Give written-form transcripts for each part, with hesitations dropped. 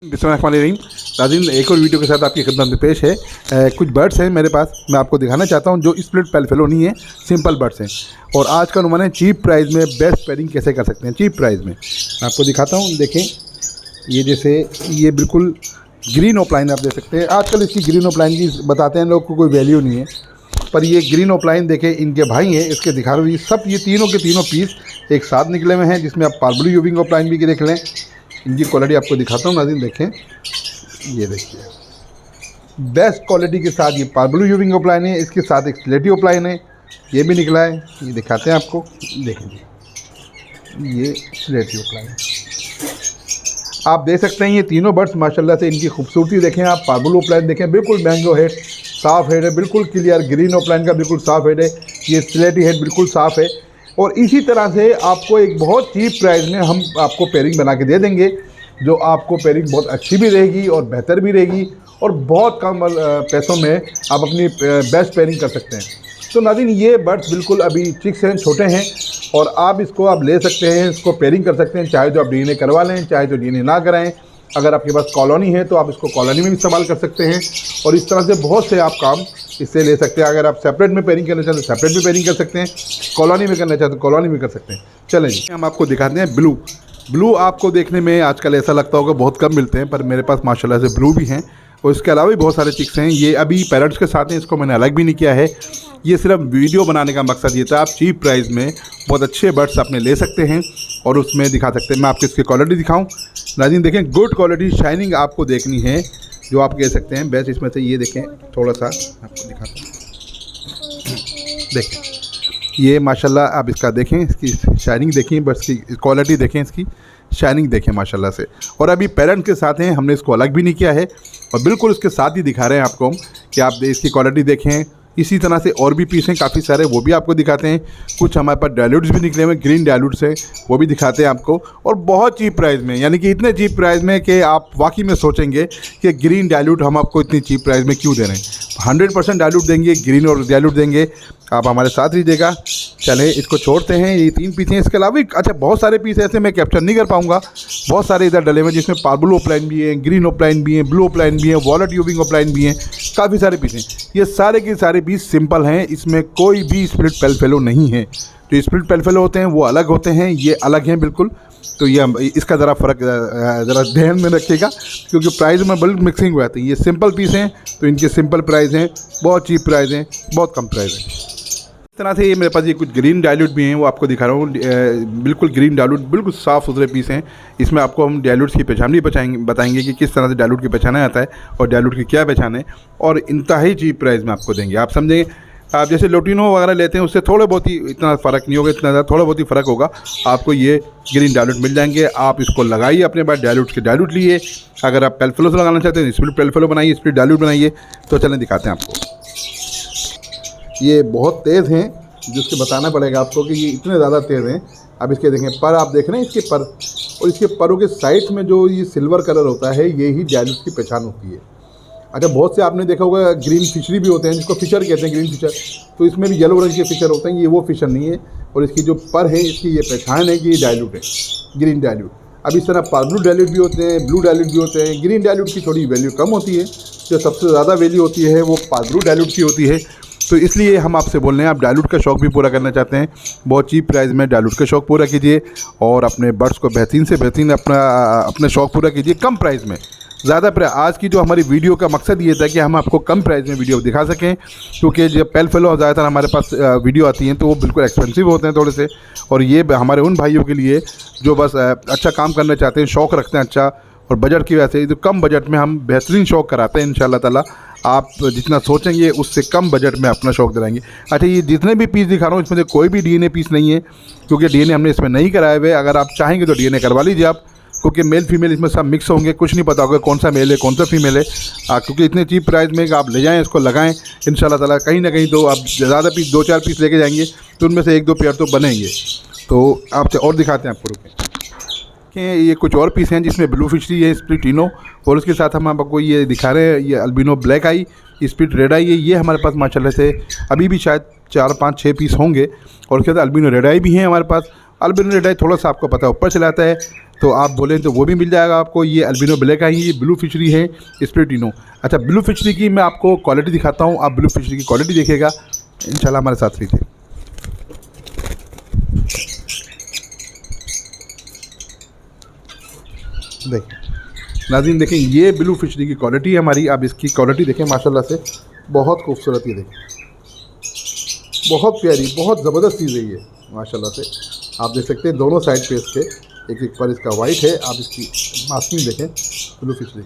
बिस्मिल्लाहिर्रहमानिर्रहीम। नाज़रीन, एक और वीडियो के साथ आपकी खिदमत में पेश है। कुछ बर्ड्स हैं मेरे पास, मैं आपको दिखाना चाहता हूं जो स्प्लिट पेलफेलो नहीं है, सिंपल बर्ड्स हैं। और आज का अनुमान है चीप प्राइस में बेस्ट पेयरिंग कैसे कर सकते हैं चीप प्राइस में। मैं आपको दिखाता हूं, देखें ये जैसे ये बिल्कुल ग्रीन ओपलाइन आप देख सकते हैं। आजकल इसकी ग्रीन ओपलाइन की बताते हैं लोग को कोई वैल्यू नहीं है, पर ये ग्रीन ओपलाइन देखें इनके भाई हैं, इसके दिखा रहे हैं सब ये तीनों के तीनों पीस एक साथ निकले हुए हैं, जिसमें आप पार्बलू यूविंग ओपलाइन भी देख लें। इनकी क्वालिटी आपको दिखाता हूँ नाज़रीन, देखें ये देखिए बेस्ट क्वालिटी के साथ ये पार्बलू यूविंग ओपलाइन है, इसके साथ एक स्लेटी ओपलाइन है, ये भी निकला है, ये दिखाते हैं आपको। देखें ये स्लेटी ओपलाइन आप देख सकते हैं। ये तीनों बर्ड्स माशाल्लाह से इनकी खूबसूरती देखें आप। पार्बलू ओपलाइन देखें बिल्कुल मैंगो हेड, साफ़ हेड है, बिल्कुल क्लियर। ग्रीन ओपलाइन का बिल्कुल साफ़ हेड है, ये स्लेटी हेड बिल्कुल साफ़ है। और इसी तरह से आपको एक बहुत चीप प्राइस में हम आपको पेयरिंग बना के दे देंगे, जो आपको पेयरिंग बहुत अच्छी भी रहेगी और बेहतर भी रहेगी, और बहुत कम पैसों में आप अपनी बेस्ट पेयरिंग कर सकते हैं। तो नाज़रीन, ये बर्ड्स बिल्कुल अभी चिक्स हैं, छोटे हैं, और आप इसको ले सकते हैं, इसको पेयरिंग कर सकते हैं, चाहे तो आप डीएनए करवा लें, चाहे तो डीएनए ना कराएं। अगर आपके पास कॉलोनी है तो आप इसको कॉलोनी में भी इस्तेमाल कर सकते हैं, और इस तरह से बहुत से आप काम इससे ले सकते हैं। अगर आप सेपरेट में पेयरिंग करना चाहते हैं सेपरेट में पेयरिंग कर सकते हैं, कॉलोनी में करना चाहते हैं कॉलोनी में कर सकते हैं। चलें जी, हम आपको दिखाते हैं ब्लू आपको देखने में आजकल ऐसा लगता होगा बहुत कम मिलते हैं, पर मेरे पास माशाल्लाह से ब्लू भी हैं, और इसके अलावा भी बहुत सारे चिक्स हैं। ये अभी पेरेंट्स के साथ हैं, इसको मैंने अलग भी नहीं किया है। ये सिर्फ वीडियो बनाने का मकसद ये था, आप चीप प्राइस में बहुत अच्छे बर्ड्स अपने ले सकते हैं और उसमें दिखा सकते हैं। मैं आपको इसकी क्वालिटी दिखाऊं नाज़रीन, देखें गुड क्वालिटी शाइनिंग आपको देखनी है, जो आप कह सकते हैं बेस्ट। इसमें से ये देखें, थोड़ा सा आपको दिखाता हूँ, देखें ये माशाल्लाह आप इसका देखें, इसकी शाइनिंग देखें, बस की क्वालिटी देखें, इसकी शाइनिंग देखें माशाल्लाह से। और अभी पेरेंट्स के साथ हैं, हमने इसको अलग भी नहीं किया है, और बिल्कुल इसके साथ ही दिखा रहे हैं आपको कि आप इसकी क्वालिटी देखें। इसी तरह से और भी पीस हैं काफ़ी सारे, वो भी आपको दिखाते हैं। कुछ हमारे पास डायलूट्स भी निकले हुए, ग्रीन डायलूट्स हैं, वो भी दिखाते हैं आपको, और बहुत चीप प्राइस में, यानी कि इतने चीप प्राइस में कि आप वाकई में सोचेंगे कि ग्रीन डायलूट हम आपको इतनी चीप प्राइस में क्यों दे रहे हैं। 100% डायलूट देंगे, ग्रीन और डायलूट देंगे, आप हमारे साथ रहिएगा। चले इसको छोड़ते हैं, ये 3 पीस हैं। इसके अलावा भी अच्छा बहुत सारे पीस ऐसे मैं कैप्चर नहीं कर पाऊँगा, बहुत सारे इधर डले हुए, जिसमें पार्बलू ओपलाइन भी हैं, ग्रीन ओपलाइन भी हैं, ब्लू ओपलाइन भी हैं, वॉलेट यूविंग ओपलाइन भी हैं, काफ़ी सारे पीस हैं। ये सारे के सारे पीस सिंपल हैं, इसमें कोई भी स्प्लिट पेलफेलो नहीं है। जो स्प्लिट पेलफेलो होते हैं वो अलग होते हैं, ये अलग हैं बिल्कुल। तो ये इसका ज़रा फ़र्क ज़रा ध्यान में रखिएगा, क्योंकि प्राइस में बल्क मिक्सिंग हुआ है। ये सिंपल पीस हैं तो इनके सिंपल प्राइस हैं, बहुत चीप प्राइस हैं, बहुत कम प्राइस हैं। इस तरह से ये मेरे पास ये कुछ ग्रीन डायलूट भी हैं, वो आपको दिखा रहा हूँ। बिल्कुल ग्रीन डायलूट, बिल्कुल साफ़ सुथरे पीस हैं। इसमें आपको हम डायलूट्स की पहचान भी बताएंगे कि किस तरह से डायलूट की पहचाना जाता है और डायलूट की क्या पहचान है, और इंतहाई चीप प्राइस में आपको देंगे। आप समझेंगे, आप जैसे लोटिनो वगैरह लेते हैं उससे थोड़े बहुत ही इतना फ़र्क नहीं होगा, इतना ज़्यादा थोड़ा बहुत ही फ़र्क होगा। आपको ये ग्रीन डायलूट मिल जाएंगे, आप इसको लगाइए अपने पास, डायलूट के डायलूट लिए। अगर आप पेलफेलो से लगाना चाहते हैं स्प्लिट पेलफेलो बनाइए, स्प्लिट डायलूट बनाइए। तो चलें दिखाते हैं आपको। ये बहुत तेज़ हैं, जिसके बताना पड़ेगा आपको कि ये इतने ज़्यादा तेज़ हैं। अब इसके देखें पर, आप देख रहे हैं इसके पर, और इसके परों के साइड में जो ये सिल्वर कलर होता है, ये ही डायलूट की पहचान होती है। अच्छा बहुत से आपने देखा होगा ग्रीन फिशरी भी होते हैं, जिसको फिशर कहते हैं, ग्रीन फिशर, तो इसमें भी येलो रंग के फिशर होते हैं, ये वो फिशर नहीं है। और इसकी जो पर है, इसकी ये पहचान है कि ये डायलूट है, ग्रीन डायलूट। अब इस तरह पार्बलू डायलूट भी होते हैं, ब्लू डायलूट भी होते हैं। ग्रीन डायलूट की थोड़ी वैल्यू कम होती है, जो सबसे ज़्यादा वैल्यू होती है वो पार्बलू डायलूट की होती है। तो इसलिए हम आपसे बोल रहे हैं, आप डायलूट का शौक़ भी पूरा करना चाहते हैं, बहुत चीप प्राइस में डायलूट का शौक़ पूरा कीजिए, और अपने बर्ड्स को बेहतरीन से बेहतरीन अपने शौक़ पूरा कीजिए कम प्राइस में। ज़्यादा आज की जो हमारी वीडियो का मकसद ये था कि हम आपको कम प्राइस में वीडियो दिखा सकें, क्योंकि जब पेलफेलो ज़्यादातर हमारे पास वीडियो आती हैं तो वो बिल्कुल एक्सपेंसिव होते हैं थोड़े से, और ये हमारे उन भाइयों के लिए जो बस अच्छा काम करना चाहते हैं, शौक़ रखते हैं अच्छा, और बजट की वजह से तो कम बजट में हम बेहतरीन शौक़ कराते हैं इंशाल्लाह ताला। आप जितना सोचेंगे उससे कम बजट में अपना शौक़ दिलाएंगे। अच्छा ये जितने भी पीस दिखा रहा हूँ, इसमें से कोई भी डीएनए पीस नहीं है, क्योंकि डीएनए हमने इसमें नहीं कराए हुए। अगर आप चाहेंगे तो डीएनए करवा लीजिए आप, क्योंकि मेल फीमेल इसमें सब मिक्स होंगे, कुछ नहीं पता होगा कौन सा मेल है कौन सा फीमेल है। क्योंकि इतने चीप प्राइस में आप ले जाएं, इसको लगाएं, इंशाल्लाह ताला कहीं ना कहीं तो आप ज़्यादा पीस 2-4 पीस लेके जाएंगे तो उनमें से 1-2 पेयर तो बनेंगे। तो आपसे और दिखाते हैं आपको, रुकें। ये कुछ और पीस हैं जिसमें ब्लू फिशरी है, स्प्लिटिनो, और उसके साथ हम आपको ये दिखा रहे हैं, ये अल्बिनो ब्लैक आई, स्प्लिट रेड आई है। ये हमारे पास माशाल्लाह से अभी भी शायद 4-5-6 पीस होंगे, और उसके साथ अल्बिनो रेड आई भी हैं हमारे पास। अल्बिनो रेड आई थोड़ा सा आपको पता है ऊपर चला आता है, तो आप बोलें तो वो भी मिल जाएगा आपको। ये अल्बिनो ब्लैक आई, ये ब्लू फिशरी है स्प्लिटिनो। अच्छा, ब्लू फिशरी की मैं आपको क्वालिटी दिखाता हूँ, आप ब्लू फिशरी की क्वालिटी देखिएगा इंशाल्लाह, हमारे साथ लीजिए। देखिए नाज़रीन, देखें ये ब्लू फिशरी की क्वालिटी है हमारी। आप इसकी क्वालिटी देखें माशाल्लाह से, बहुत खूबसूरत ये देखें, बहुत प्यारी, बहुत ज़बरदस्त चीज़ है ये माशाल्लाह से। आप देख सकते हैं दोनों साइड पे इसके एक एक पर इसका वाइट है। आप इसकी मास्किंग देखें ब्लू फिशरी,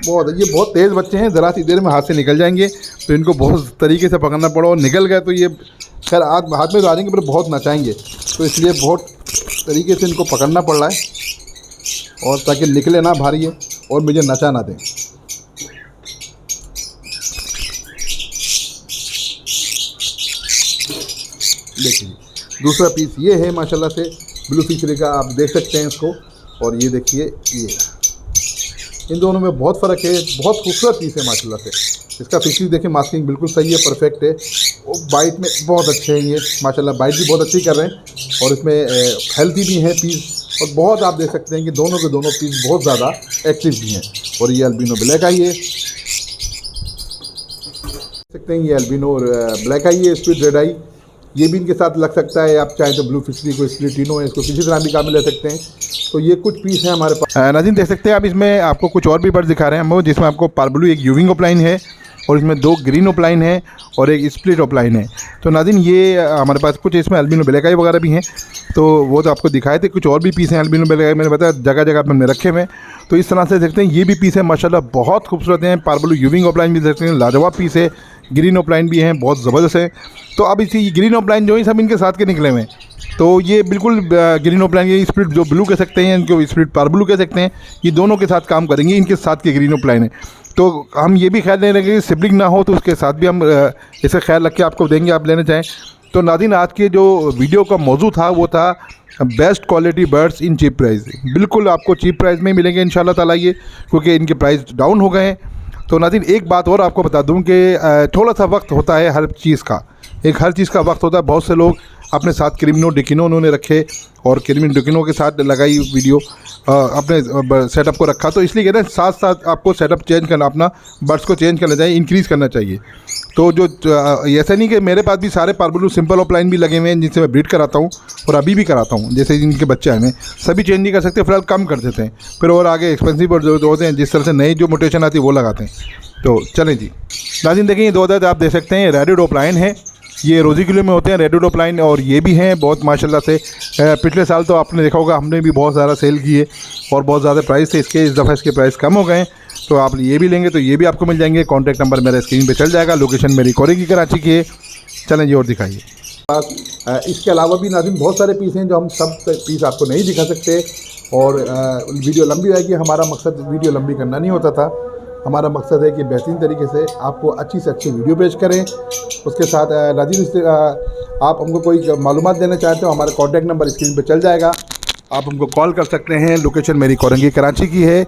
बहुत ये बहुत तेज़ बच्चे हैं, ज़रा सी देर में हाथ से निकल जाएंगे, तो इनको बहुत तरीके से पकड़ना पड़ा। और निकल गए तो ये खैर हाथ में तो आ जाएंगे पर बहुत नचाएंगे, तो इसलिए बहुत तरीके से इनको पकड़ना पड़ रहा है, और ताकि निकले ना भारी है और मुझे नचा ना दें। देखिए दूसरा पीस ये है माशाल्लाह से ब्लू फिशरी का, आप देख सकते हैं इसको। और ये देखिए, ये इन दोनों में बहुत फ़र्क है, बहुत खूबसूरत पीस है माशाल्लाह से। इसका फिशरी देखिए, मास्किंग बिल्कुल सही है, परफेक्ट है। और बाइट में बहुत अच्छे हैं ये माशाल्लाह, बाइट भी बहुत अच्छी कर रहे हैं। और इसमें हेल्थी भी हैं पीस, और बहुत आप देख सकते हैं कि दोनों के दोनों पीस बहुत ज़्यादा एक्टिव भी हैं। और ये अल्बिनो ब्लैक आई है, देख सकते हैं ये अल्बिनो ब्लैक आई है, स्प्लिट रेड आई, ये भी इनके साथ लग सकता है। आप चाहें तो ब्लू फिशरी को स्प्लिटिनो है, इसको किसी तरह भी काम में ले सकते हैं। तो ये कुछ पीस है हमारे पास। नाज़रीन देख सकते हैं आप, इसमें आपको कुछ और भी बर्ड्स दिखा रहे हैं हम, जिसमें आपको पार्बलू एक यूविंग ओपलाइन है, और इसमें 2 ग्रीन ओपलाइन है और एक स्प्लिट ओपलाइन है। तो नाज़रीन ये हमारे पास कुछ इसमें अल्बिनो ब्लैक आई वगैरह भी हैं, तो वो तो आपको दिखाए थे। कुछ और भी पीस हैं अल्बिनो ब्लैक आई, मैंने बताया जगह जगह पर हमने रखे हुए हैं। तो इस तरह से देखते हैं ये भी पीस है माशाल्लाह, बहुत खूबसूरत हैं। पार्बलू यूविंग ओपलाइन भी देखते हैं, लाजवाब पीस है। ग्रीन ओपलाइन भी हैं, बहुत ज़बरदस्त है। तो अब इसी ग्रीन ओपलाइन जो है सब इनके साथ के निकले हुए हैं। तो ये बिल्कुल ग्रीन ओपलाइन, ये स्प्लिट जो ब्लू कह सकते हैं, इनको स्प्लिट पार्बलू कह सकते हैं, ये दोनों के साथ काम करेंगे, इनके साथ के ग्रीन ओपलाइन है। तो हम ये भी ख्याल नहीं रखेंगे कि सिबलिंग ना हो, तो उसके साथ भी हम इसे ख्याल रख के आपको देंगे, आप लेना चाहें तो। नाज़रीन आज के जो वीडियो का मौजू था वो था best quality birds in cheap price. बिल्कुल आपको चीप प्राइस में मिलेंगे इंशाल्लाह ताला ये, क्योंकि इनके प्राइस डाउन हो गए हैं। तो नाज़रीन एक बात और आपको बता दूं कि थोड़ा सा वक्त होता है हर चीज़ का, हर चीज़ का वक्त होता है। बहुत से लोग अपने साथ क्रिमिनो डिकिनो उन्होंने रखे, और क्रिमिनो डिकिनो के साथ लगाई वीडियो, अपने सेटअप को रखा। तो इसलिए कह रहे हैं साथ साथ आपको सेटअप चेंज करना, अपना बर्ड्स को चेंज करना चाहिए, इंक्रीज़ करना चाहिए। तो जो ऐसा नहीं कि मेरे पास भी सारे पार्बलू सिंपल ऑफलाइन भी लगे हुए हैं जिनसे मैं ब्रीड कराता हूँ, और अभी भी कराता हूँ। जैसे इनके बच्चे आए हैं, सभी चेंज नहीं कर सकते, फिलहाल कम कर देते हैं, फिर और आगे एक्सपेंसिव जो होते हैं, जिस तरह से नई जो मोटेशन आती है वो लगाते हैं। तो चलें जी नाज़रीन, देखें ये 2 अदद आप देख सकते हैं, रेडिड ओपलाइन है, ये रोज़ी किलो में होते हैं रेडिड ओपलाइन, और ये भी हैं बहुत माशाल्लाह से। पिछले साल तो आपने देखा होगा हमने भी बहुत ज़्यादा सेल किए, और बहुत ज़्यादा प्राइस थे इसके, इस दफ़ा इसके प्राइस कम हो गए हैं। तो आप ये भी लेंगे तो ये भी आपको मिल जाएंगे। कॉन्टैक्ट नंबर मेरे स्क्रीन पे चल जाएगा, लोकेशन मेरी कोरे की कराची की है। चलें जी और दिखाइए। इसके अलावा भी नाज़रीन बहुत सारे पीस हैं जो हम सब पीस आपको नहीं दिखा सकते, और वीडियो लंबी रहेगी। हमारा मकसद वीडियो लंबी करना नहीं होता था, हमारा मकसद है कि बेहतरीन तरीके से आपको अच्छी से अच्छी वीडियो पेश करें। उसके साथ नाज़रीन आप हमको कोई मालूमात देना चाहते हो, हमारा कॉन्टैक्ट नंबर स्क्रीन पे चल जाएगा, आप हमको कॉल कर सकते हैं। लोकेशन मेरी कोरंगी कराची की है।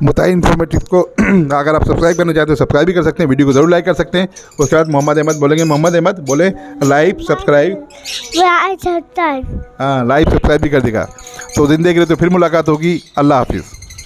मुताबिक इन्फॉर्मेटिव को अगर आप सब्सक्राइब करना चाहते हो सब्सक्राइब भी कर सकते हैं, वीडियो को ज़रूर लाइक कर सकते हैं। उसके बाद मोहम्मद अहमद बोलेंगे, मोहम्मद अहमद बोले लाइक सब्सक्राइब, हाँ लाइक सब्सक्राइब भी कर देगा। तो ज़िंदगी के लिए तो फिर मुलाकात होगी। अल्लाह हाफिज़।